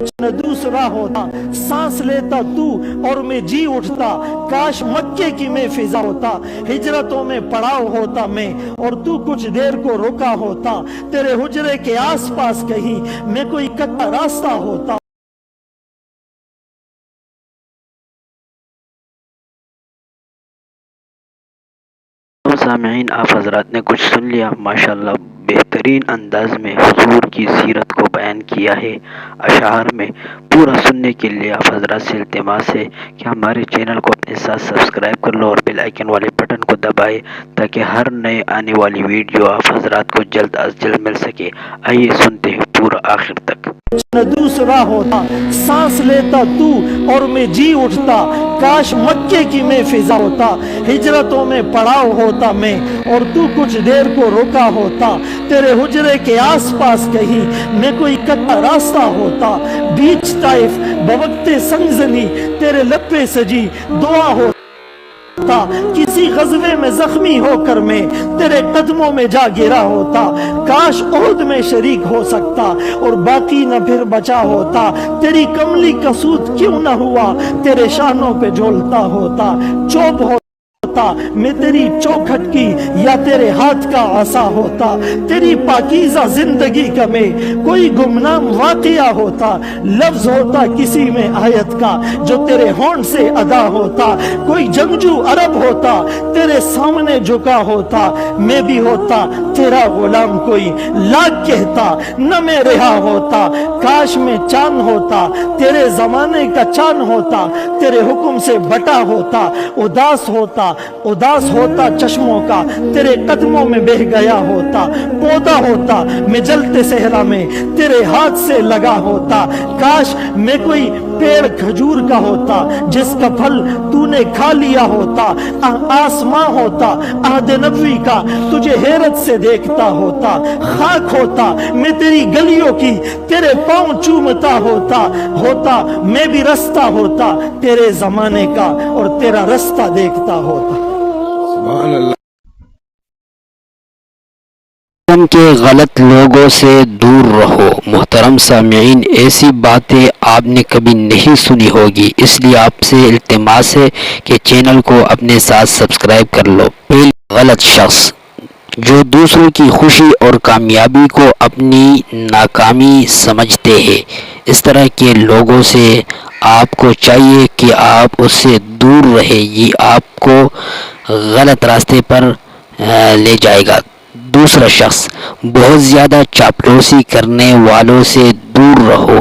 نہ دوسرا ہوتا، سانس لیتا تو اور میں جی اٹھتا، کاش مکے کی میں فضا ہوتا، ہجرتوں میں پڑاؤ ہوتا میں اور تو کچھ دیر کو رکا ہوتا، تیرے حجرے کے آس پاس کہیں میں کوئی کٹا راستہ ہوتا۔ سامعین، آپ حضرات نے کچھ سن لیا۔ ماشاءاللہ بہترین انداز میں حضور کی سیرت کو بیان کیا ہے اشعار میں۔ پورا سننے کے لیے آپ حضرات سے التماس ہے کہ ہمارے چینل کو اپنے ساتھ سبسکرائب کر لو اور بیل آئیکن والے بٹن کو دبائے تاکہ ہر نئے آنے والی ویڈیو آپ حضرات کو جلد از جلد مل سکے۔ آئیے سنتے ہیں پورا آخر تک۔ نہ دوسرا ہوتا، سانس لیتا تو اور میں جی اٹھتا، کاش مکے کی میں فضا ہوتا، ہجرتوں میں پڑاؤ ہوتا میں اور تو کچھ دیر کو رکا ہوتا، تیرے حجرے کے آس پاس کہیں میں کوئی کٹا راستہ ہوتا، بیچ طائف بوقت سنگزنی تیرے لب پہ سجی دعا ہوتا، کسی غزوے میں زخمی ہو کر میں تیرے قدموں میں جا گرا ہوتا، کاش عہد میں شریک ہو سکتا اور باقی نہ پھر بچا ہوتا، تیری کملی کا سود کیوں نہ ہوا تیرے شانوں پہ جھولتا ہوتا، چوب ہوتا میں تیری چوکھٹ کی یا تیرے ہاتھ کا عصا ہوتا، تیری پاکیزہ زندگی کا میں کوئی گمنام واقعہ ہوتا، لفظ ہوتا کسی میں آیت کا جو تیرے ہونٹ سے ادا ہوتا، کوئی جنگجو عرب ہوتا تیرے سامنے جھکا ہوتا، میں بھی ہوتا تیرا غلام کوئی لاکھ کہتا نہ میں رہا ہوتا، کاش میں چاند ہوتا تیرے زمانے کا چاند ہوتا، تیرے حکم سے بٹا ہوتا، اداس ہوتا چشموں کا تیرے قدموں میں بہہ گیا ہوتا، پودا ہوتا میں جلتے صحرا میں تیرے ہاتھ سے لگا ہوتا، کاش میں کوئی پیڑ کھجور کا ہوتا جس کا پھل تو نے کھا لیا ہوتا، آسماں ہوتا عہد نبوی کا تجھے حیرت سے دیکھتا ہوتا، خاک ہوتا میں تیری گلیوں کی تیرے پاؤں چومتا ہوتا میں بھی رستہ ہوتا تیرے زمانے کا اور تیرا رستہ دیکھتا ہوتا۔ سبحان اللہ۔ کے غلط لوگوں سے دور رہو۔ محترم سامعین، ایسی باتیں آپ نے کبھی نہیں سنی ہوگی، اس لیے آپ سے التماس ہے کہ چینل کو اپنے ساتھ سبسکرائب کر لو۔ پہلی، غلط شخص جو دوسروں کی خوشی اور کامیابی کو اپنی ناکامی سمجھتے ہیں، اس طرح کے لوگوں سے آپ کو چاہیے کہ آپ اس سے دور رہیں، یہ آپ کو غلط راستے پر لے جائے گا۔ دوسرا شخص، بہت زیادہ چاپلوسی کرنے والوں سے دور رہو،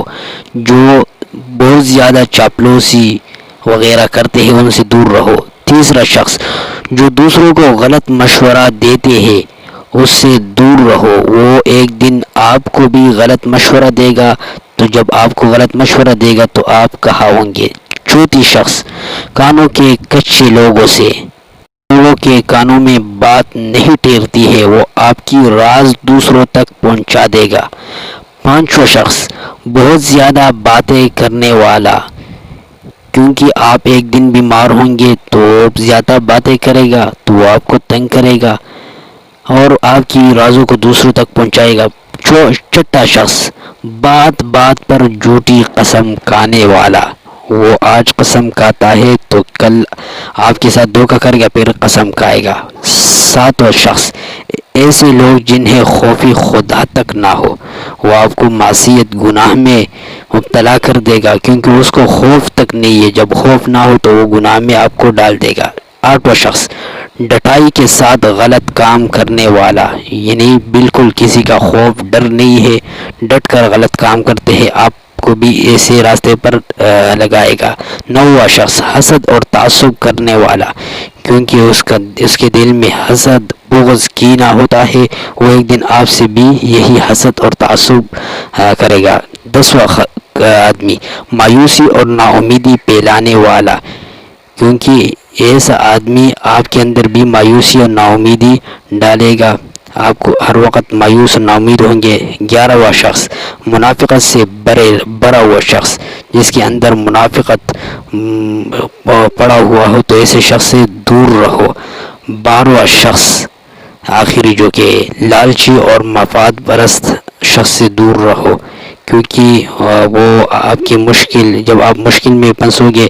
جو بہت زیادہ چاپلوسی وغیرہ کرتے ہیں ان سے دور رہو۔ تیسرا شخص، جو دوسروں کو غلط مشورہ دیتے ہیں اس سے دور رہو، وہ ایک دن آپ کو بھی غلط مشورہ دے گا، تو جب آپ کو غلط مشورہ دے گا تو آپ کہاں ہوں گے۔ چوتھی شخص، کانوں کے کچے لوگوں سے، لوگوں کے کانوں میں بات نہیں ٹھہرتی ہے، وہ آپ کی راز دوسروں تک پہنچا دے گا۔ پانچواں شخص، بہت زیادہ باتیں کرنے والا، کیونکہ آپ ایک دن بیمار ہوں گے تو زیادہ باتیں کرے گا تو وہ آپ کو تنگ کرے گا اور آپ کی رازوں کو دوسروں تک پہنچائے گا۔ چھٹا شخص، بات بات پر جھوٹی قسم کھانے والا، وہ آج قسم کھاتا ہے تو کل آپ کے ساتھ دھوکہ کرے گا، پھر قسم کھائے گا۔ ساتواں شخص، ایسے لوگ جنہیں خوف خدا تک نہ ہو، وہ آپ کو معصیت گناہ میں مبتلا کر دے گا، کیونکہ اس کو خوف تک نہیں ہے، جب خوف نہ ہو تو وہ گناہ میں آپ کو ڈال دے گا۔ آٹھواں شخص، ڈٹائی کے ساتھ غلط کام کرنے والا، یعنی بالکل کسی کا خوف ڈر نہیں ہے، ڈٹ کر غلط کام کرتے ہیں، آپ کو بھی ایسے راستے پر لگائے گا۔ نوواں شخص، حسد اور تعصب کرنے والا، کیونکہ اس کے دل میں حسد، بغض، کینہ ہوتا ہے، وہ ایک دن آپ سے بھی یہی حسد اور تعصب کرے گا۔ 10واں آدمی، مایوسی اور نا امیدی پھیلانے والا، کیونکہ ایسا آدمی آپ کے اندر بھی مایوسی اور نا امیدی ڈالے گا، آپ کو ہر وقت مایوس اور نا امید ہوں گے۔ 11واں شخص، منافقت سے بھرا ہوا شخص، جس کے اندر منافقت پڑا ہوا ہو تو ایسے شخص سے دور رہو۔ 12واں شخص آخری، جو کہ لالچی اور مفاد پرست شخص سے دور رہو، کیونکہ وہ آپ کی مشکل، جب آپ مشکل میں پھنسو گے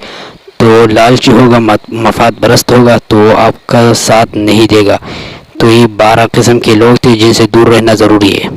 تو لالچی ہوگا، مفاد پرست ہوگا تو آپ کا ساتھ نہیں دے گا. تو یہ 12 قسم کے لوگ تھے جن سے دور رہنا ضروری ہے.